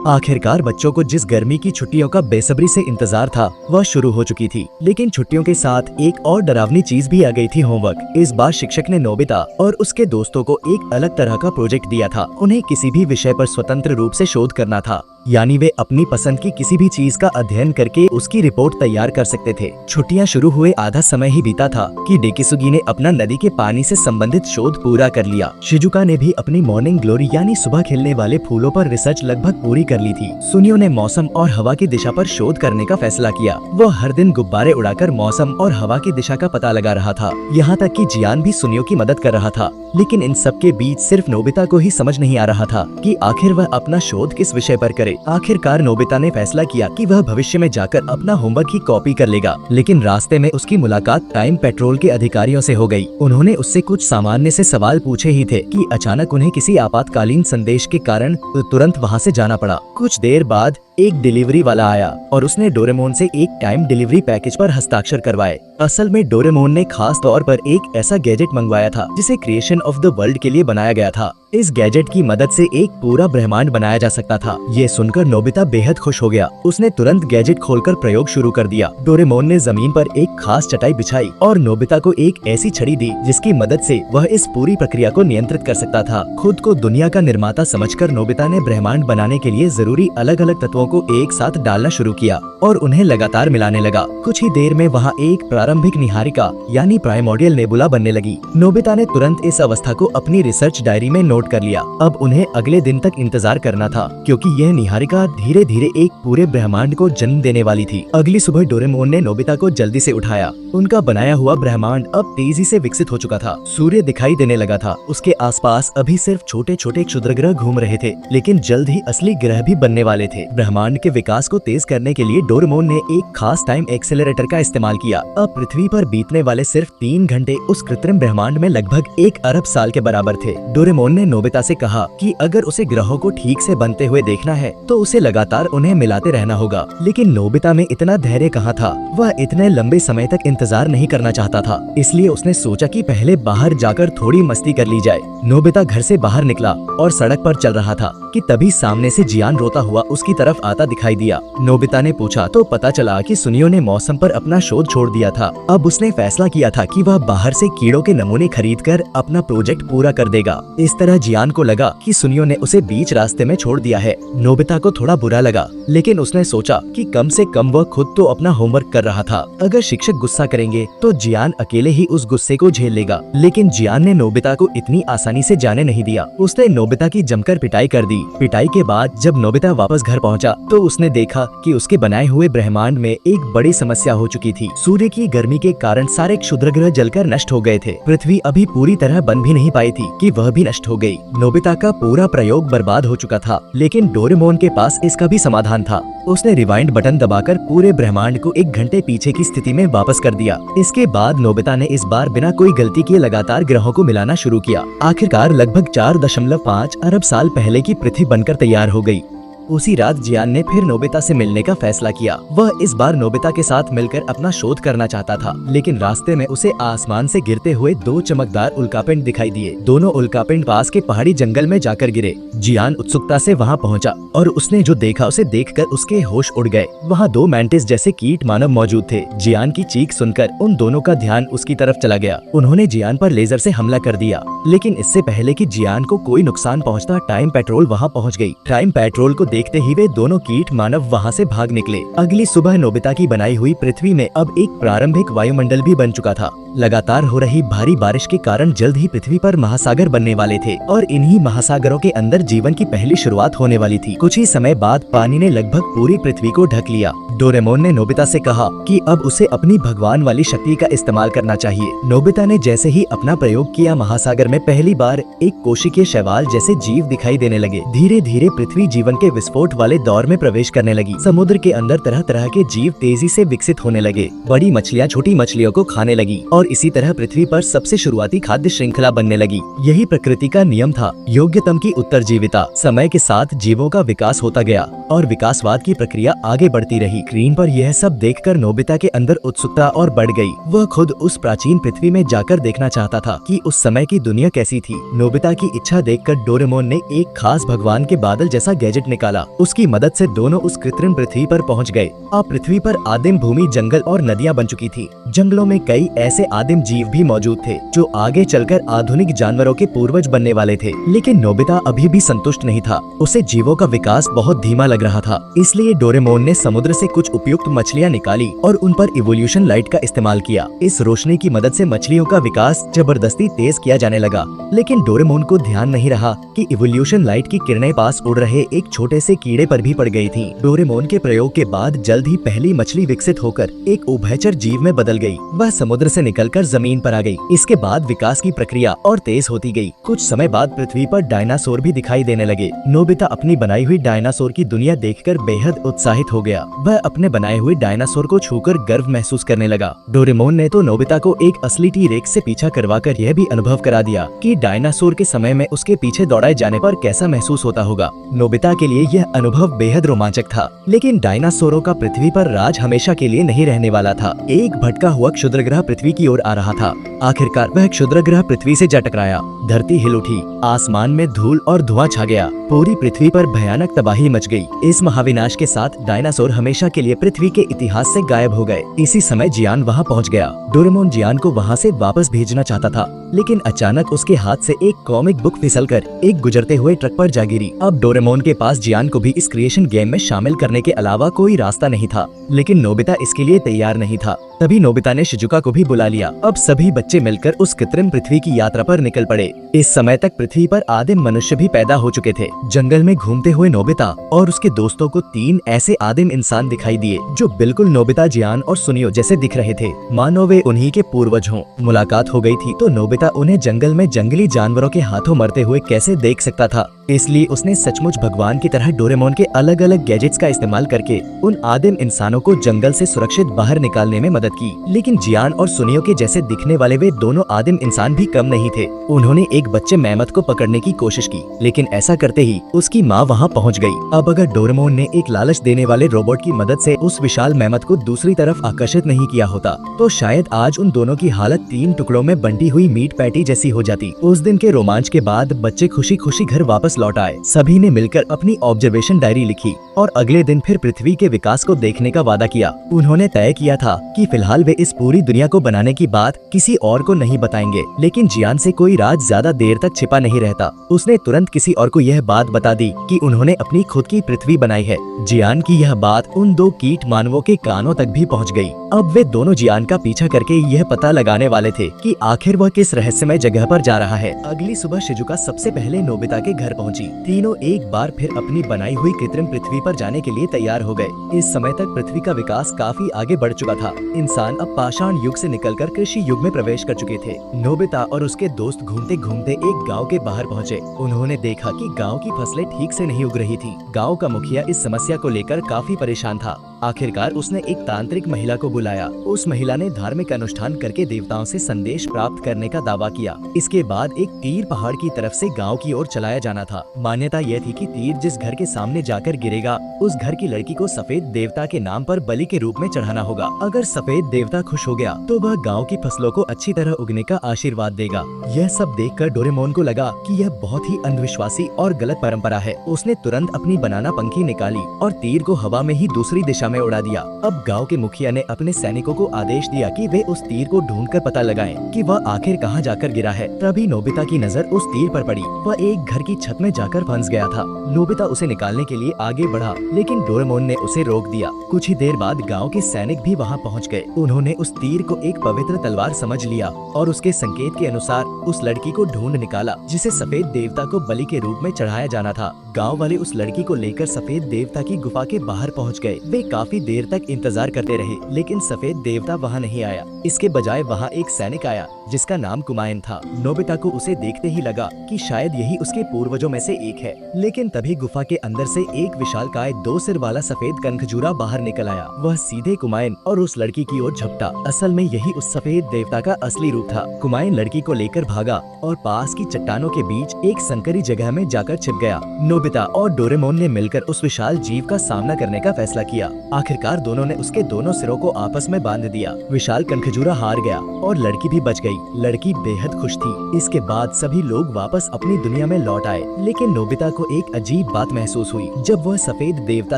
आखिरकार बच्चों को जिस गर्मी की छुट्टियों का बेसब्री से इंतजार था वह शुरू हो चुकी थी। लेकिन छुट्टियों के साथ एक और डरावनी चीज भी आ गई थी, होमवर्क। इस बार शिक्षक ने नोबिता और उसके दोस्तों को एक अलग तरह का प्रोजेक्ट दिया था। उन्हें किसी भी विषय पर स्वतंत्र रूप से शोध करना था, यानी वे अपनी पसंद की किसी भी चीज का अध्ययन करके उसकी रिपोर्ट तैयार कर सकते थे। छुट्टियां शुरू हुए आधा समय ही बीता था कि डेकिसुगी ने अपना नदी के पानी से संबंधित शोध पूरा कर लिया। शिजुका ने भी अपनी मॉर्निंग ग्लोरी यानी सुबह खिलने वाले फूलों पर रिसर्च लगभग पूरी कर ली थी। सुनियो ने मौसम और हवा की दिशा पर शोध करने का फैसला किया। वो हर दिन गुब्बारे उड़ाकर मौसम और हवा की दिशा का पता लगा रहा था। यहाँ तक कि जियान भी सुनियो की मदद कर रहा था। लेकिन इन सब के बीच सिर्फ नोबिता को ही समझ नहीं आ रहा था कि आखिर वह अपना शोध किस विषय पर करे। आखिरकार नोबिता ने फैसला किया कि वह भविष्य में जाकर अपना होमवर्क ही कॉपी कर लेगा। लेकिन रास्ते में उसकी मुलाकात टाइम पेट्रोल के अधिकारियों से हो गई। उन्होंने उससे कुछ सामान्य से सवाल पूछे ही थे कि अचानक उन्हें किसी आपातकालीन संदेश के कारण तुरंत वहाँ से जाना पड़ा। कुछ देर बाद एक डिलीवरी वाला आया और उसने डोरेमोन से एक टाइम डिलीवरी पैकेज पर हस्ताक्षर करवाए। असल में डोरेमोन ने खास तौर पर एक ऐसा गैजेट मंगवाया था जिसे क्रिएशन ऑफ द वर्ल्ड के लिए बनाया गया था। इस गैजेट की मदद से एक पूरा ब्रह्मांड बनाया जा सकता था। ये सुनकर नोबिता बेहद खुश हो गया। उसने तुरंत गैजेट खोलकर प्रयोग शुरू कर दिया। डोरेमोन ने जमीन पर एक खास चटाई बिछाई और नोबिता को एक ऐसी छड़ी दी जिसकी मदद से वह इस पूरी प्रक्रिया को नियंत्रित कर सकता था। खुद को दुनिया का निर्माता समझकर नोबिता ने ब्रह्मांड बनाने के लिए जरूरी अलग अलग तत्वों को एक साथ डालना शुरू किया और उन्हें लगातार मिलाने लगा। कुछ ही देर में वहाँ एक प्रारंभिक निहारिका यानी प्राइमोर्डियल नेबुला बनने लगी। नोबिता ने तुरंत इस अवस्था को अपनी रिसर्च डायरी में नोट कर लिया। अब उन्हें अगले दिन तक इंतजार करना था, क्योंकि यह निहारिका धीरे धीरे एक पूरे ब्रह्मांड को जन्म देने वाली थी। अगली सुबह डोरेमोन ने नोबिता को जल्दी से उठाया। उनका बनाया हुआ ब्रह्मांड अब तेजी से विकसित हो चुका था। सूर्य दिखाई देने लगा था। उसके आसपास अभी सिर्फ छोटे छोटे क्षुद्र ग्रह घूम रहे थे, लेकिन जल्द ही असली ग्रह भी बनने वाले थे। ब्रह्मांड के विकास को तेज करने के लिए डोरेमोन ने एक खास टाइम एक्सेलरेटर का इस्तेमाल किया। अब पृथ्वी पर बीतने वाले सिर्फ 3 घंटे उस कृत्रिम ब्रह्मांड में लगभग 1 अरब साल के बराबर थे। डोरेमोन ने नोबिता से कहा कि अगर उसे ग्रहों को ठीक से बनते हुए देखना है तो उसे लगातार उन्हें मिलाते रहना होगा। लेकिन नोबिता में इतना धैर्य कहाँ था। वह इतने लंबे समय तक इंतजार नहीं करना चाहता था। इसलिए उसने सोचा कि पहले बाहर जाकर थोड़ी मस्ती कर ली जाए। नोबिता घर से बाहर निकला और सड़क पर चल रहा था कि तभी सामने से जियान रोता हुआ उसकी तरफ आता दिखाई दिया। नोबिता ने पूछा तो पता चला कि सुनियो ने मौसम पर अपना शोध छोड़ दिया था। अब उसने फैसला किया था कि वह बाहर से कीड़ों के नमूने खरीदकर अपना प्रोजेक्ट पूरा कर देगा। इस तरह जियान को लगा कि सुनियो ने उसे बीच रास्ते में छोड़ दिया है। नोबिता को थोड़ा बुरा लगा, लेकिन उसने सोचा कि कम से कम वह खुद तो अपना होमवर्क कर रहा था। अगर शिक्षक गुस्सा करेंगे तो जियान अकेले ही उस गुस्से को झेल लेगा। लेकिन जियान ने नोबिता को इतनी आसानी से जाने नहीं दिया। उसने नोबिता की जमकर पिटाई कर दी। पिटाई के बाद जब नोबिता वापस घर पहुंचा तो उसने देखा कि उसके बनाए हुए ब्रह्मांड में एक बड़ी समस्या हो चुकी थी। सूर्य की गर्मी के कारण सारे क्षुद्र ग्रह जलकर नष्ट हो गए थे। पृथ्वी अभी पूरी तरह बन भी नहीं पाई थी कि वह भी नष्ट हो गई। नोबिता का पूरा प्रयोग बर्बाद हो चुका था, लेकिन डोरेमोन के पास इसका भी समाधान था। उसने रिवाइंड बटन दबाकर पूरे ब्रह्मांड को 1 घंटे पीछे की स्थिति में वापस कर दिया। इसके बाद नोबिता ने इस बार बिना कोई गलती किए लगातार ग्रहों को मिलाना शुरू किया। आखिरकार लगभग 4.5 अरब साल पहले की पृथ्वी बनकर तैयार हो गई। उसी रात जियान ने फिर नोबिता से मिलने का फैसला किया। वह इस बार नोबिता के साथ मिलकर अपना शोध करना चाहता था, लेकिन रास्ते में उसे आसमान से गिरते हुए 2 चमकदार उल्कापिंड दिखाई दिए। दोनों उल्कापिंड पास के पहाड़ी जंगल में जाकर गिरे। जियान उत्सुकता से वहां पहुंचा और उसने जो देखा उसे देखकर उसके होश उड़ गए। वहां 2 मैंटिस जैसे कीट मानव मौजूद थे। जियान की चीख सुनकर उन दोनों का ध्यान उसकी तरफ चला गया। उन्होंने जियान पर लेजर से हमला कर दिया, लेकिन इससे पहले कि जियान को कोई नुकसान पहुंचता, टाइम पेट्रोल वहां पहुंच गई। टाइम पेट्रोल को देखते ही वे दोनों कीट मानव वहां से भाग निकले। अगली सुबह नोबिता की बनाई हुई पृथ्वी में अब एक प्रारंभिक वायुमंडल भी बन चुका था। लगातार हो रही भारी बारिश के कारण जल्द ही पृथ्वी पर महासागर बनने वाले थे और इन्हीं महासागरों के अंदर जीवन की पहली शुरुआत होने वाली थी। कुछ ही समय बाद पानी ने लगभग पूरी पृथ्वी को ढक लिया। डोरेमोन ने नोबिता से कहा कि अब उसे अपनी भगवान वाली शक्ति का इस्तेमाल करना चाहिए। नोबिता ने जैसे ही अपना प्रयोग किया, महासागर में पहली बार एक कोशिकीय शैवाल जैसे जीव दिखाई देने लगे। धीरे धीरे पृथ्वी जीवन के विस्फोट वाले दौर में प्रवेश करने लगी। समुद्र के अंदर तरह तरह के जीव तेजी से विकसित होने लगे। बड़ी मछलियाँ छोटी मछलियों को खाने लगी और और इसी तरह पृथ्वी पर सबसे शुरुआती खाद्य श्रृंखला बनने लगी। यही प्रकृति का नियम था, योग्यतम की उत्तरजीविता। समय के साथ जीवों का विकास होता गया और विकासवाद की प्रक्रिया आगे बढ़ती रही। स्क्रीन पर यह सब देखकर नोबिता के अंदर उत्सुकता और बढ़ गई। वह खुद उस प्राचीन पृथ्वी में जाकर देखना चाहता था कि उस समय की दुनिया कैसी थी। नोबिता की इच्छा देखकर डोरेमोन ने एक खास भगवान के बादल जैसा गैजेट निकाला। उसकी मदद से दोनों उस कृत्रिम पृथ्वी पर पहुंच गए। अब पृथ्वी पर आदिम भूमि जंगल और नदियां बन चुकी थी। जंगलों में कई ऐसे आदिम जीव भी मौजूद थे जो आगे चलकर आधुनिक जानवरों के पूर्वज बनने वाले थे। लेकिन नोबिता अभी भी संतुष्ट नहीं था। उसे जीवों का विकास बहुत धीमा लग रहा था। इसलिए डोरेमोन ने समुद्र से कुछ उपयुक्त मछलियां निकाली और उन पर इवोल्यूशन लाइट का इस्तेमाल किया। इस रोशनी की मदद से मछलियों का विकास जबरदस्ती तेज किया जाने लगा। लेकिन डोरेमोन को ध्यान नहीं रहा कि इवोल्यूशन लाइट की किरणें पास उड़ रहे एक छोटे से कीड़े पर भी पड़ गई थीं। डोरेमोन के प्रयोग के बाद जल्द ही पहली मछली विकसित होकर एक उभयचर जीव में बदल गई। वह समुद्र से निकलकर जमीन पर आ गई। इसके बाद विकास की प्रक्रिया और तेज होती गई। कुछ समय बाद पृथ्वी पर डायनासोर भी दिखाई देने लगे। नोबिता अपनी बनाई हुई डायनासोर की दुनिया देखकर बेहद उत्साहित हो गया। वह अपने बनाए हुए डायनासोर को छूकर गर्व महसूस करने लगा। डोरेमोन ने तो नोबिता को एक असली टी रेक्स से पीछा करवाकर यह भी अनुभव करा दिया कि डायनासोर के समय में उसके पीछे दौड़ाए जाने पर कैसा महसूस होता होगा। नोबिता के लिए यह अनुभव बेहद रोमांचक था। लेकिन डायनासोरों का पृथ्वी पर राज हमेशा के लिए नहीं रहने वाला था। एक भटका हुआ क्षुद्र ग्रह पृथ्वी की ओर आ रहा था। आखिरकार वह क्षुद्र ग्रह पृथ्वी से जा टकराया। धरती हिल उठी, आसमान में धूल और धुआं छा गया। पूरी पृथ्वी पर भयानक तबाही मच गई। इस महाविनाश के साथ डायनासोर हमेशा के लिए पृथ्वी के इतिहास से गायब हो गए। इसी समय जियान वहां पहुंच गया। डोरेमोन जियान को वहां से वापस भेजना चाहता था, लेकिन अचानक उसके हाथ से एक कॉमिक बुक फिसलकर एक गुजरते हुए ट्रक पर जा गिरी। अब डोरेमोन के पास जियान को भी इस क्रिएशन गेम में शामिल करने के अलावा कोई रास्ता नहीं था। लेकिन नोबिता इसके लिए तैयार नहीं था। तभी नोबिता ने शिजुका को भी बुला लिया। अब सभी बच्चे मिलकर उस कृत्रिम पृथ्वी की यात्रा पर निकल पड़े। इस समय तक पृथ्वी पर आदिम मनुष्य भी पैदा हो चुके थे। जंगल में घूमते हुए नोबिता और उसके दोस्तों को 3 ऐसे आदिम इंसान दिखाई दिए जो बिल्कुल नोबिता, जियान और सुनियो जैसे दिख रहे थे, मानो वे उन्हीं के पूर्वज हों। मुलाकात हो गई थी तो नोबिता उन्हें जंगल में जंगली जानवरों के हाथों मरते हुए कैसे देख सकता था। इसलिए उसने सचमुच भगवान की तरह डोरेमोन के अलग अलग गैजेट्स का इस्तेमाल करके उन आदिम इंसानों को जंगल से सुरक्षित बाहर निकालने में मदद की। लेकिन जियान और सुनियो के जैसे दिखने वाले वे दोनों आदिम इंसान भी कम नहीं थे। उन्होंने एक बच्चे मेमथ को पकड़ने की कोशिश की, लेकिन ऐसा करते ही उसकी माँ वहाँ पहुँच गई। अब अगर डोरेमोन ने एक लालच देने वाले रोबोट की मदद से उस विशाल मेमथ को दूसरी तरफ आकर्षित नहीं किया होता, तो शायद आज उन दोनों की हालत 3 टुकड़ों में बंटी हुई मीट पैटी जैसी हो जाती। उस दिन के रोमांच के बाद बच्चे खुशी खुशी घर वापस लौट आए। सभी ने मिलकर अपनी ऑब्जर्वेशन डायरी लिखी और अगले दिन फिर पृथ्वी के विकास को देखने का वादा किया। उन्होंने तय किया था कि फिलहाल वे इस पूरी दुनिया को बनाने की बात किसी और को नहीं बताएंगे। लेकिन जियान से कोई राज ज्यादा देर तक छिपा नहीं रहता। उसने तुरंत किसी और को यह बात बता दी कि उन्होंने अपनी खुद की पृथ्वी बनाई है। जियान की यह बात उन 2 कीट मानवों के कानों तक भी पहुंच गई। अब वे दोनों जियान का पीछा करके यह पता लगाने वाले थे कि आखिर वह किस रहस्यमय जगह पर जा रहा है। अगली सुबह शिजुका सबसे पहले नोबिता के घर पहुंची। तीनों एक बार फिर अपनी बनाई हुई कृत्रिम पृथ्वी पर जाने के लिए तैयार हो गए। इस समय तक पृथ्वी का विकास काफी आगे बढ़ चुका था। इंसान अब पाषाण युग से निकलकर कृषि युग में प्रवेश कर चुके थे। नोबिता और उसके दोस्त घूमते घूमते एक गांव के बाहर पहुंचे। उन्होंने देखा कि गांव की फसलें ठीक से नहीं उग रही थी। गांव का मुखिया इस समस्या को लेकर काफी परेशान था। आखिरकार उसने एक तांत्रिक महिला को बुलाया। उस महिला ने धार्मिक अनुष्ठान करके देवताओं से संदेश प्राप्त करने का दावा किया। इसके बाद एक तीर पहाड़ की तरफ से गांव की ओर चलाया जाना था। मान्यता यह थी कि तीर जिस घर के सामने जाकर गिरेगा, उस घर की लड़की को सफेद देवता के नाम पर बलि के रूप में चढ़ाना होगा। अगर सफेद देवता खुश हो गया तो वह गांव की फसलों को अच्छी तरह उगने का आशीर्वाद देगा। यह सब देखकर डोरेमोन को लगा कि यह बहुत ही अंधविश्वासी और गलत परंपरा है। उसने तुरंत अपनी बनाना पंखी निकाली और तीर को हवा में ही दूसरी दिशा में उड़ा दिया। अब गांव के मुखिया ने अपने सैनिकों को आदेश दिया कि वे उस तीर को ढूंढकर पता लगाएं कि वह आखिर कहां जाकर गिरा है। तभी नोबिता की नजर उस तीर पर पड़ी। वह एक घर की छत में जाकर फंस गया था। नोबिता उसे निकालने के लिए आगे बढ़ा, लेकिन डोरेमोन ने उसे रोक दिया। कुछ ही देर बाद गांव के सैनिक भी वहां पहुंच गए। उन्होंने उस तीर को एक पवित्र तलवार समझ लिया और उसके संकेत के अनुसार उस लड़की को ढूंढ निकाला जिसे सफेद देवता को बलि के रूप में चढ़ाया जाना था। गांव वाले उस लड़की को लेकर सफेद देवता की गुफा के बाहर पहुंच गए। वे काफी देर तक इंतजार करते रहे, लेकिन सफेद देवता वहां नहीं आया। इसके बजाय वहां एक सैनिक आया जिसका नाम कुमायन था। नोबिता को उसे देखते ही लगा कि शायद यही उसके पूर्वजों में से एक है। लेकिन तभी गुफा के अंदर से एक विशालकाय 2 सिर वाला सफेद कनखजूरा बाहर निकल आया। वह सीधे कुमायन और उस लड़की की ओर झपटा। असल में यही उस सफेद देवता का असली रूप था। कुमायन लड़की को लेकर भागा और पास की चट्टानों के बीच एक संकरी जगह में जाकर छिप गया। नोबिता और डोरेमोन ने मिलकर उस विशाल जीव का सामना करने का फैसला किया। आखिरकार दोनों ने उसके दोनों सिरों को आपस में बांध दिया। विशाल कनखजूरा हार गया और लड़की भी बच गई। लड़की बेहद खुश थी। इसके बाद सभी लोग वापस अपनी दुनिया में लौट आए, लेकिन नोबिता को एक अजीब बात महसूस हुई। जब वह सफेद देवता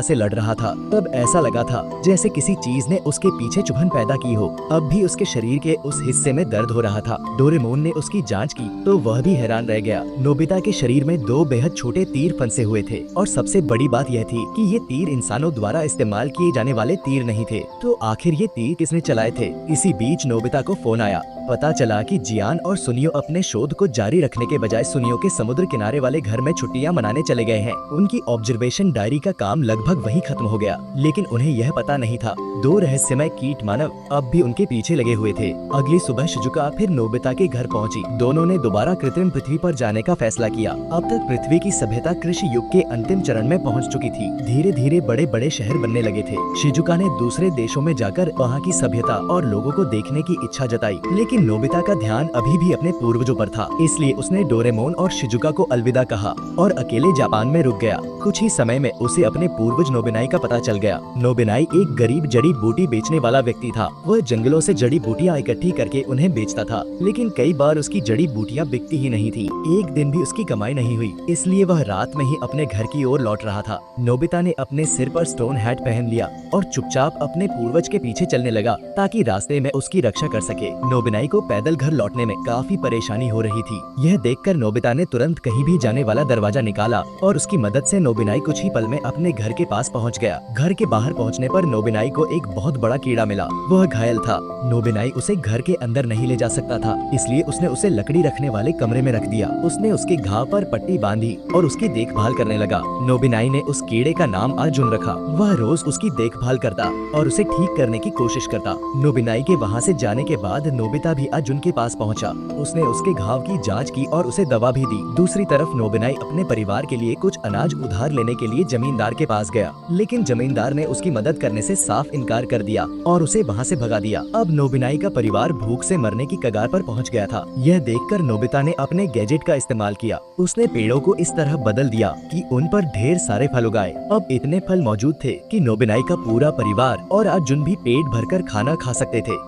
से लड़ रहा था तब ऐसा लगा था जैसे किसी चीज ने उसके पीछे चुभन पैदा की हो। अब भी उसके शरीर के उस हिस्से में दर्द हो रहा था। डोरेमोन ने उसकी जांच की तो वह भी हैरान रह गया। नोबिता के शरीर में 2 बेहद छोटे तीर फंसे हुए थे और सबसे बड़ी बात यह थी कि ये तीर इंसानों द्वारा इस्तेमाल किए जाने वाले तीर नहीं थे। तो आखिर ये तीर किसने चलाए थे? इसी बीच नोबिता को फोन आया। पता चला कि जियान और सुनियो अपने शोध को जारी रखने के बजाय सुनियो के समुद्र किनारे वाले घर में छुट्टियां मनाने चले गए हैं। उनकी ऑब्जर्वेशन डायरी का काम लगभग वहीं खत्म हो गया, लेकिन उन्हें यह पता नहीं था 2 रहस्यमय कीट मानव अब भी उनके पीछे लगे हुए थे। अगली सुबह शिजुका फिर नोबिता के घर पहुंची। दोनों ने दोबारा कृत्रिम पृथ्वी पर जाने का फैसला किया। अब तक पृथ्वी की सभ्यता कृषि युग के अंतिम चरण में पहुंच चुकी थी। धीरे धीरे बड़े बड़े शहर बनने लगे थे। शिजुका ने दूसरे देशों में जाकर वहाँ की सभ्यता और लोगों को देखने की इच्छा जताई, लेकिन नोबिता का ध्यान अभी भी अपने पूर्वजों पर था। इसलिए उसने डोरेमोन और शिजुका को अलविदा कहा और अकेले जापान में रुक गया। कुछ ही समय में उसे अपने पूर्वज नोबिनाई का पता चल गया। नोबिनाई एक गरीब जड़ी बूटी बेचने वाला व्यक्ति था। वह जंगलों से जड़ी बूटियां इकट्ठी करके उन्हें बेचता था, लेकिन कई बार उसकी जड़ी बूटियां बिकती ही नहीं थी। एक दिन भी उसकी कमाई नहीं हुई, इसलिए वह रात में ही अपने घर की ओर लौट रहा था। नोबिता ने अपने सिर पर स्टोन हैट पहन लिया और चुपचाप अपने पूर्वज के पीछे चलने लगा ताकि रास्ते में उसकी रक्षा कर सके। नोबिनाई को पैदल घर लौटने में काफी परेशानी हो रही थी। यह देखकर नोबिता ने तुरंत कहीं भी जाने वाला दरवाजा निकाला और उसकी मदद से नोबिनाई कुछ ही पल में अपने घर के पास पहुंच गया। घर के बाहर पहुंचने पर नोबिनाई को एक बहुत बड़ा कीड़ा मिला। वह घायल था। नोबिनाई उसे घर के अंदर नहीं ले जा सकता था, इसलिए उसने उसे लकड़ी रखने वाले कमरे में रख दिया। उसने उसके घाव पर पट्टी बांधी और उसकी देखभाल करने लगा। नोबिनाई ने उस कीड़े का नाम अर्जुन रखा। वह रोज उसकी देखभाल करता और उसे ठीक करने की कोशिश करता। नोबिनाई के वहाँ से जाने के बाद नोबिता भी अर्जुन के पास पहुंचा। उसने उसके घाव की जांच की और उसे दवा भी दी। दूसरी तरफ नोबिनाई अपने परिवार के लिए कुछ अनाज उधार लेने के लिए जमींदार के पास गया, लेकिन जमींदार ने उसकी मदद करने से साफ इनकार कर दिया और उसे वहाँ से भगा दिया। अब नोबिनाई का परिवार भूख से मरने की कगार पर पहुँच गया था। यह देखकर नोबिता ने अपने गैजेट का इस्तेमाल किया। उसने पेड़ों को इस तरह बदल दिया कि उन पर ढेर सारे फल उगाए। अब इतने फल मौजूद थे कि नोबिनाई का पूरा परिवार और अर्जुन भी पेट भरकर खाना खा सकते थे।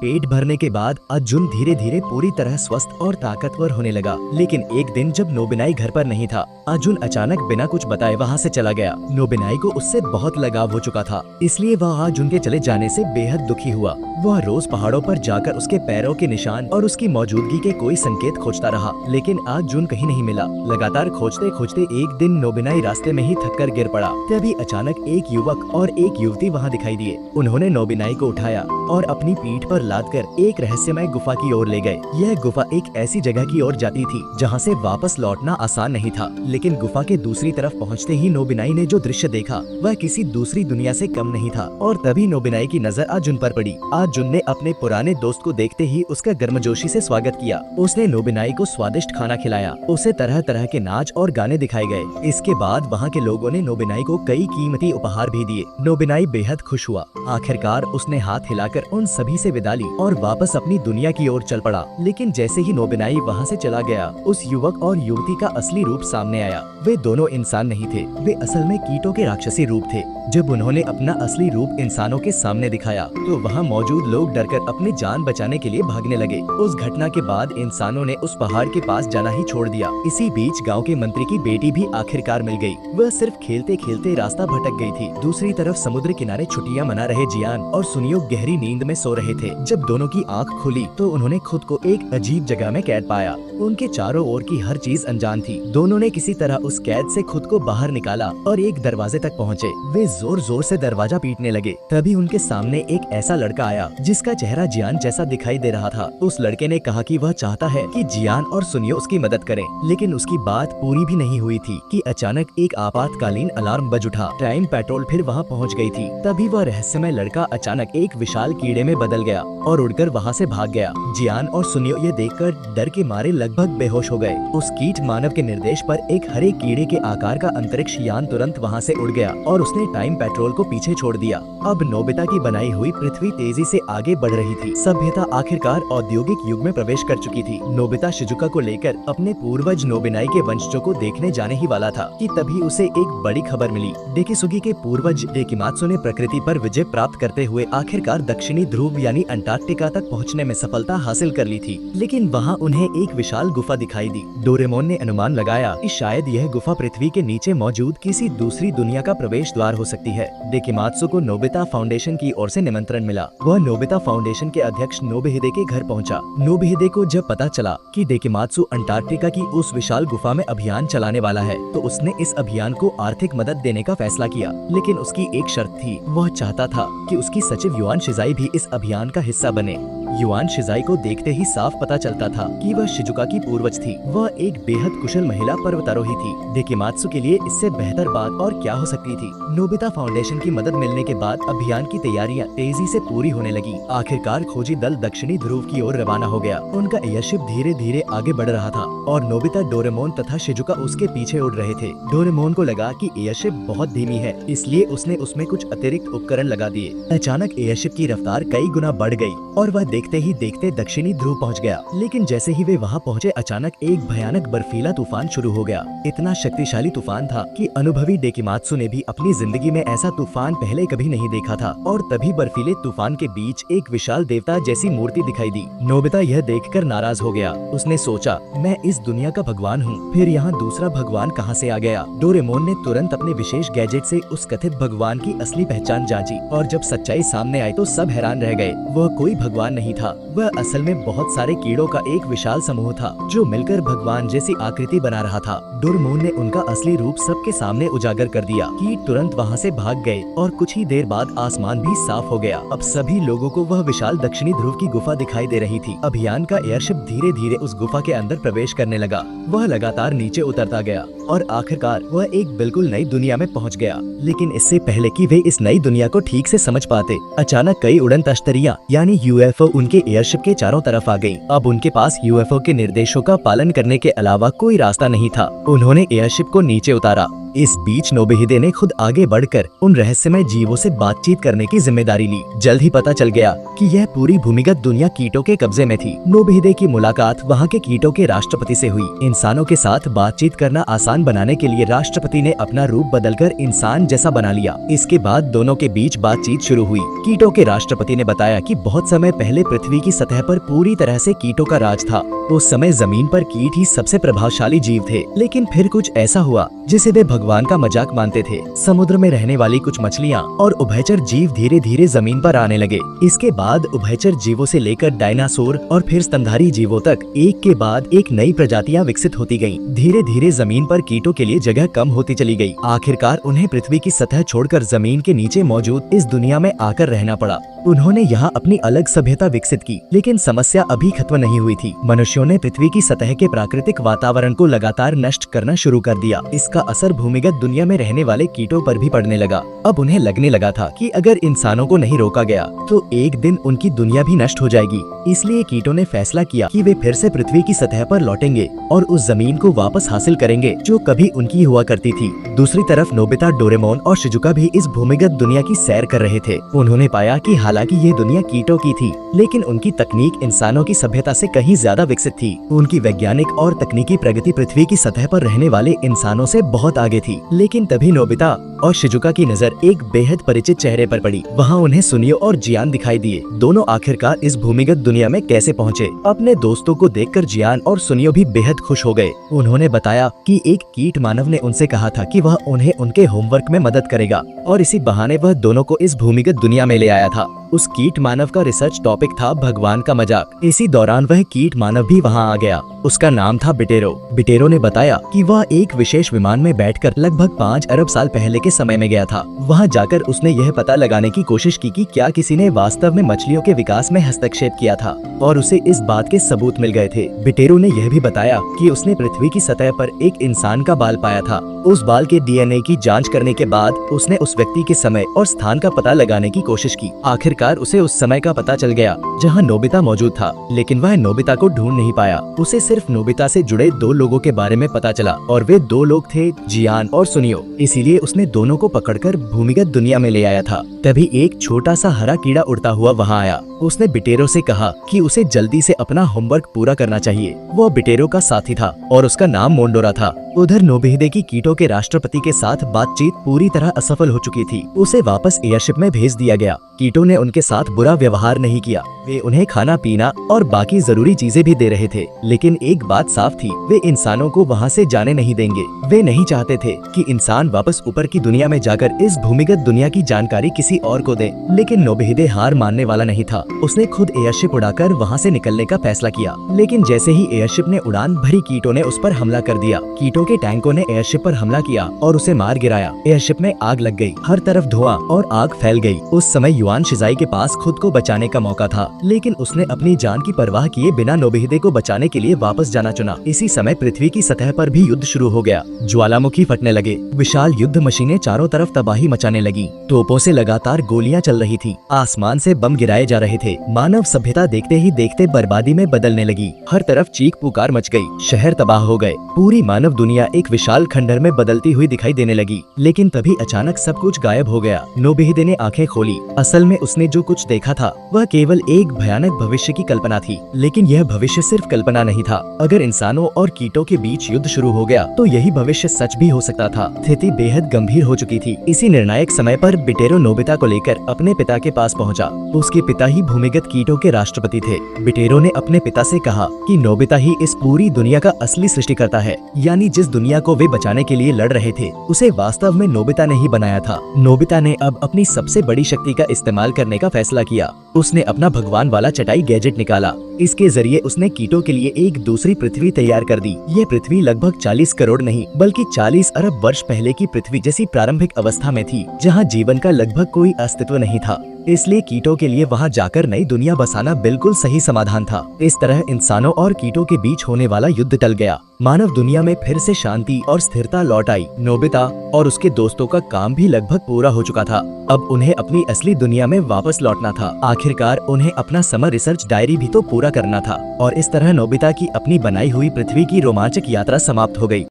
पेट भरने के बाद अर्जुन धीरे धीरे पूरी तरह स्वस्थ और ताकतवर होने लगा। लेकिन एक दिन जब नोबिनाई घर पर नहीं था, अर्जुन अचानक बिना कुछ बताए वहाँ से चला गया। नोबिनाई को उससे बहुत लगाव हो चुका था, इसलिए वह अर्जुन के चले जाने से बेहद दुखी हुआ। वह रोज पहाड़ों पर जाकर उसके पैरों के निशान और उसकी मौजूदगी के कोई संकेत खोजता रहा, लेकिन अर्जुन कहीं नहीं मिला। लगातार खोजते खोजते एक दिन नोबिनाई रास्ते में ही थककर गिर पड़ा। तभी अचानक एक युवक और एक युवती वहाँ दिखाई दिए। उन्होंने नोबिनाई को उठाया और अपनी पीठ पर लादकर एक रहस्यमय गुफा की ओर ले गए। यह गुफा एक ऐसी जगह की ओर जाती थी जहाँ से वापस लौटना आसान नहीं था, लेकिन गुफा के दूसरी तरफ पहुँचते ही नोबिनाई ने जो दृश्य देखा वह किसी दूसरी दुनिया से कम नहीं था। और तभी नोबिनाई की नजर अर्जुन पर पड़ी। अर्जुन ने अपने पुराने दोस्त को देखते ही उसका गर्मजोशी से स्वागत किया। उसने नोबिनाई को स्वादिष्ट खाना खिलाया। उसे तरह तरह के नाच और गाने दिखाए गए। इसके बाद वहाँ के लोगों ने नोबिनाई को कई कीमती उपहार भी दिए। नोबिनाई बेहद खुश हुआ। आखिरकार उसने हाथ हिलाकर उन सभी से विदा ली और वापस अपनी दुनिया की ओर चल पड़ा। लेकिन जैसे ही नोबिनाई वहाँ से चला गया, उस युवक और युवती का असली रूप सामने आया। वे दोनों इंसान नहीं थे, वे असल में कीटों के राक्षसी रूप थे। जब उन्होंने अपना असली रूप इंसानों के सामने दिखाया तो वहाँ मौजूद लोग डरकर अपनी जान बचाने के लिए भागने लगे। उस घटना के बाद इंसानों ने उस पहाड़ के पास जाना ही छोड़ दिया। इसी बीच गांव के मंत्री की बेटी भी आखिरकार मिल गई। वह सिर्फ खेलते खेलते रास्ता भटक गई थी। दूसरी तरफ समुद्र किनारे छुट्टियां मना रहे जियान और सुनियो गहरी नींद में सो रहे थे। जब दोनों की आंख खुली तो उन्होंने खुद को एक अजीब जगह में कैद पाया। उनके चारों ओर की हर चीज अनजान थी। दोनों ने किसी तरह उस कैद से खुद को बाहर निकाला और एक दरवाजे तक पहुँचे। वे जोर जोर से दरवाजा पीटने लगे। तभी उनके सामने एक ऐसा लड़का आया जिसका चेहरा जियान जैसा दिखाई दे रहा था। उस लड़के ने कहा कि वह चाहता है कि जियान और सुनियो उसकी मदद करें, लेकिन उसकी बात पूरी भी नहीं हुई थी कि अचानक एक आपातकालीन अलार्म बज उठा। टाइम पेट्रोल फिर वहाँ पहुँच गई थी। तभी वह रहस्यमय लड़का अचानक एक विशाल कीड़े में बदल गया और उड़कर वहाँ से भाग गया। जियान और सुनियो ये देखकर डर के मारे लगभग बेहोश हो गए। उस कीट मानव के निर्देश पर एक हरे कीड़े के आकार का अंतरिक्ष यान तुरंत वहाँ से उड़ गया और उसने टाइम पेट्रोल को पीछे छोड़ दिया। अब नोबिता की बनाई हुई पृथ्वी तेजी से आगे बढ़ रही थी। सभ्यता आखिरकार औद्योगिक युग में प्रवेश कर चुकी थी। नोबिता शिजुका को लेकर अपने पूर्वज नोबिनाई के वंशजों को देखने जाने ही वाला था कि तभी उसे एक बड़ी खबर मिली। डेकिसुगी के पूर्वज डेकिमात्सु ने प्रकृति पर विजय प्राप्त करते हुए आखिरकार दक्षिणी ध्रुव यानी अंटार्कटिका तक पहुंचने में सफलता हासिल कर ली थी, लेकिन वहां उन्हें एक विशाल गुफा दिखाई दी। डोरेमोन ने अनुमान लगाया कि शायद यह गुफा पृथ्वी के नीचे मौजूद किसी दूसरी दुनिया का प्रवेश द्वार हो सकती है। डेकिमात्सु को नोबिता फाउंडेशन की ओर से निमंत्रण मिला। वह नोबिता फाउंडेशन के अध्यक्ष नोबुहिदे के घर पहुंचा। नोबुहिदे को जब पता चला कि डेकिमात्सु अंटार्कटिका की उस विशाल गुफा में अभियान चलाने वाला है, तो उसने इस अभियान को आर्थिक मदद देने का फैसला किया, लेकिन उसकी एक शर्त थी। वह चाहता था कि उसकी सचिव युआन शिजाई भी इस अभियान का हिस्सा बने। युआन शिजाई को देखते ही साफ पता चलता था कि वह शिजुका की पूर्वज थी। वह एक बेहद कुशल महिला पर्वतारोही थी। डेकिमात्सु के लिए इससे बेहतर बात और क्या हो सकती थी। नोबिता फाउंडेशन की मदद मिलने के बाद अभियान की तैयारियां तेजी से पूरी होने लगी। आखिरकार खोजी दल दक्षिणी ध्रुव की ओर रवाना हो गया। उनका एयरशिप धीरे धीरे आगे बढ़ रहा था और नोबिता, डोरेमोन तथा शिजुका उसके पीछे उड़ रहे थे। डोरेमोन को लगा कि एयरशिप बहुत धीमी है, इसलिए उसने उसमें कुछ अतिरिक्त उपकरण लगा दिए। अचानक एयरशिप की रफ्तार कई गुना बढ़ गई और वह देखते ही देखते दक्षिणी ध्रुव पहुंच गया। लेकिन जैसे ही वे वहां पहुंचे, अचानक एक भयानक बर्फीला तूफान शुरू हो गया। इतना शक्तिशाली तूफान था कि अनुभवी डेकिमात्सु ने भी अपनी जिंदगी में ऐसा तूफान पहले कभी नहीं देखा था। और तभी बर्फीले तूफान के बीच एक विशाल देवता जैसी मूर्ति दिखाई दी। नोबिता यह देखकर नाराज हो गया। उसने सोचा, मैं इस दुनिया का भगवान हूँ, फिर यहाँ दूसरा भगवान कहाँ से आ गया। डोरेमोन ने तुरंत अपने विशेष गैजेट से उस कथित भगवान की असली पहचान जांची और जब सच्चाई सामने आई तो सब हैरान रह गए। वह कोई भगवान नहीं था, वह असल में बहुत सारे कीड़ों का एक विशाल समूह था जो मिलकर भगवान जैसी आकृति बना रहा था। डोरेमोन ने उनका असली रूप सबके सामने उजागर कर दिया। कीट तुरंत वहाँ से भाग गए और कुछ ही देर बाद आसमान भी साफ हो गया। अब सभी लोगों को वह विशाल दक्षिणी ध्रुव की गुफा दिखाई दे रही थी। अभियान का एयरशिप धीरे धीरे उस गुफा के अंदर प्रवेश करने लगा। वह लगातार नीचे उतरता गया और आखिरकार वह एक बिल्कुल नई दुनिया में पहुंच गया। लेकिन इससे पहले कि वे इस नई दुनिया को ठीक से समझ पाते, अचानक कई उड़न तश्तरियां यानी यूएफओ उनके एयरशिप के चारों तरफ आ गई। अब उनके पास यूएफओ के निर्देशों का पालन करने के अलावा कोई रास्ता नहीं था। उन्होंने एयरशिप को नीचे उतारा। इस बीच नोबुहिदे ने खुद आगे बढ़कर उन रहस्यमय जीवों से बातचीत करने की जिम्मेदारी ली। जल्द ही पता चल गया कि यह पूरी भूमिगत दुनिया कीटों के कब्जे में थी। नोबुहिदे की मुलाकात वहाँ के कीटों के राष्ट्रपति से हुई। इंसानों के साथ बातचीत करना आसान बनाने के लिए राष्ट्रपति ने अपना रूप बदलकर इंसान जैसा बना लिया। इसके बाद दोनों के बीच बातचीत शुरू हुई। कीटों के राष्ट्रपति ने बताया कि बहुत समय पहले पृथ्वी की सतह पर पूरी तरह से कीटों का राज था। उस समय जमीन पर कीट ही सबसे प्रभावशाली जीव थे, लेकिन फिर कुछ ऐसा हुआ जिसे वे भगवान का मजाक मानते थे। समुद्र में रहने वाली कुछ मछलियाँ और उभयचर जीव धीरे धीरे जमीन पर आने लगे। इसके बाद उभयचर जीवों से लेकर डायनासोर और फिर स्तनधारी जीवों तक एक के बाद एक नई प्रजातियां विकसित होती गईं। धीरे धीरे जमीन पर कीटों के लिए जगह कम होती चली गई। आखिरकार उन्हें पृथ्वी की सतह छोड़कर जमीन के नीचे मौजूद इस दुनिया में आकर रहना पड़ा। उन्होंने यहाँ अपनी अलग सभ्यता विकसित की, लेकिन समस्या अभी खत्म नहीं हुई थी। मनुष्यों ने पृथ्वी की सतह के प्राकृतिक वातावरण को लगातार नष्ट करना शुरू कर दिया। इसका असर भूमिगत दुनिया में रहने वाले कीटों पर भी पड़ने लगा। अब उन्हें लगने लगा था कि अगर इंसानों को नहीं रोका गया तो एक दिन उनकी दुनिया भी नष्ट हो जाएगी। इसलिए कीटों ने फैसला किया कि वे फिर से पृथ्वी की सतह पर लौटेंगे और उस जमीन को वापस हासिल करेंगे जो कभी उनकी हुआ करती थी। दूसरी तरफ नोबिता, डोरेमोन और शिजुका भी इस भूमिगत दुनिया की सैर कर रहे थे। उन्होंने पाया कि हालांकि ये दुनिया कीटों की थी, लेकिन उनकी तकनीक इंसानों की सभ्यता से कहीं ज्यादा विकसित थी। उनकी वैज्ञानिक और तकनीकी प्रगति पृथ्वी की सतह पर रहने वाले इंसानों से बहुत आगे थी। लेकिन तभी नोबिता और शिजुका की नजर एक बेहद परिचित चेहरे पर पड़ी। वहाँ उन्हें सुनियो और जियान दिखाई दिए। दोनों आखिरकार इस भूमिगत दुनिया में कैसे पहुँचे। अपने दोस्तों को देखकर जियान और सुनियो भी बेहद खुश हो गए। उन्होंने बताया कि एक कीट मानव ने उनसे कहा था कि वह उन्हें उनके होमवर्क में मदद करेगा और इसी बहाने वह दोनों को इस भूमिगत दुनिया में ले आया था। उस कीट मानव का रिसर्च टॉपिक था भगवान का मजाक। इसी दौरान वह कीट मानव भी वहाँ आ गया। उसका नाम था बिटेरो। बिटेरो ने बताया कि वह एक विशेष विमान में बैठकर लगभग 5 अरब साल पहले के समय में गया था। वहाँ जाकर उसने यह पता लगाने की कोशिश की कि क्या किसी ने वास्तव में मछलियों के विकास में हस्तक्षेप किया था, और उसे इस बात के सबूत मिल गए थे। बिटेरो ने यह भी बताया कि उसने पृथ्वी की सतह पर एक इंसान का बाल पाया था। उस बाल के डीएनए की जांच करने के बाद उसने उस व्यक्ति के समय और स्थान का पता लगाने की कोशिश की। आखिरकार उसे उस समय का पता चल गया जहां नोबिता मौजूद था, लेकिन वह नोबिता को ढूंढ नहीं पाया। उसे सिर्फ नोबिता से जुड़े 2 लोगों के बारे में पता चला, और वे 2 लोग थे, जियान और सुनियो। इसीलिए उसने दोनों को पकड़कर भूमिगत दुनिया में ले आया था। तभी एक छोटा सा हरा कीड़ा उड़ता हुआ वहाँ आया। उसने बिटेरो से कहा कि उसे जल्दी से अपना होमवर्क पूरा करना चाहिए। वो बिटेरो का साथी था और उसका नाम मोंडोरा था। उधर नोबिहिदे की कीटों के राष्ट्रपति के साथ बातचीत पूरी तरह असफल हो चुकी थी। उसे वापस एयरशिप में भेज दिया गया। कीटों ने उनके साथ बुरा व्यवहार नहीं किया। वे उन्हें खाना पीना और बाकी जरूरी चीजें भी दे रहे थे, लेकिन एक बात साफ थी, वे इंसानों को वहाँ से जाने नहीं देंगे। वे नहीं चाहते थे कि इंसान वापस ऊपर की दुनिया में जाकर इस भूमिगत दुनिया की जानकारी किसी और को दे। लेकिन नोबिहिदे हार मानने वाला नहीं था। उसने खुद एयरशिप उड़ाकर वहाँ से निकलने का फैसला किया, लेकिन जैसे ही एयरशिप ने उड़ान भरी, कीटों ने उस पर हमला कर दिया। कीटों के टैंकों ने एयरशिप पर हमला किया और उसे मार गिराया। एयरशिप में आग लग गई, हर तरफ धुआं और आग फैल गई। उस समय युआन शिजाई के पास खुद को बचाने का मौका था, लेकिन उसने अपनी जान की परवाह किए बिना नोबिहिदे को बचाने के लिए वापस जाना चुना। इसी समय पृथ्वी की सतह पर भी युद्ध शुरू हो गया। ज्वालामुखी फटने लगे, विशाल युद्ध मशीनें चारों तरफ तबाही मचाने लगी। तोपों से लगातार गोलियां चल रही थी, आसमान से बम गिराए जा रहे थे। मानव सभ्यता देखते ही देखते बर्बादी में बदलने लगी। हर तरफ चीख पुकार मच गई, शहर तबाह हो गए। पूरी मानव दुनिया एक विशाल खंडहर में बदलती हुई दिखाई देने लगी। लेकिन तभी अचानक सब कुछ गायब हो गया। नोबिहिदे ने आंखें खोली। असल में उसने जो कुछ देखा था वह केवल एक भयानक भविष्य की कल्पना थी, लेकिन यह भविष्य सिर्फ कल्पना नहीं था। अगर इंसानों और कीटों के बीच युद्ध शुरू हो गया तो यही भविष्य सच भी हो सकता था। स्थिति बेहद गंभीर हो चुकी थी। इसी निर्णायक समय पर बिटेरो नोबिता को लेकर अपने पिता के पास पहुंचा। उसके पिता ही भूमिगत कीटों के राष्ट्रपति थे। बिटेरो ने अपने पिता से कहा कि नोबिता ही इस पूरी दुनिया का असली सृष्टिकर्ता है, यानी जिस दुनिया को वे बचाने के लिए लड़ रहे थे उसे वास्तव में नोबिता ने ही बनाया था। नोबिता ने अब अपनी सबसे बड़ी शक्ति का इस्तेमाल करने का फैसला किया। उसने अपना भगवान वाला चटाई गैजेट निकाला। इसके जरिए उसने कीटों के लिए एक दूसरी पृथ्वी तैयार कर दी। यह पृथ्वी लगभग 40 करोड़ नहीं बल्कि 40 अरब वर्ष पहले की पृथ्वी जैसी प्रारंभिक अवस्था में थी, जहां जीवन का लगभग कोई अस्तित्व नहीं था। इसलिए कीटों के लिए वहां जाकर नई दुनिया बसाना बिल्कुल सही समाधान था। इस तरह इंसानों और कीटों के बीच होने वाला युद्ध टल गया। मानव दुनिया में फिर से शांति और स्थिरता लौट आई। नोबिता और उसके दोस्तों का काम भी लगभग पूरा हो चुका था। अब उन्हें अपनी असली दुनिया में वापस लौटना था। आखिरकार उन्हें अपना समर रिसर्च डायरी भी तो पूरा करना था। और इस तरह नोबिता की अपनी बनाई हुई पृथ्वी की रोमांचक यात्रा समाप्त हो गई।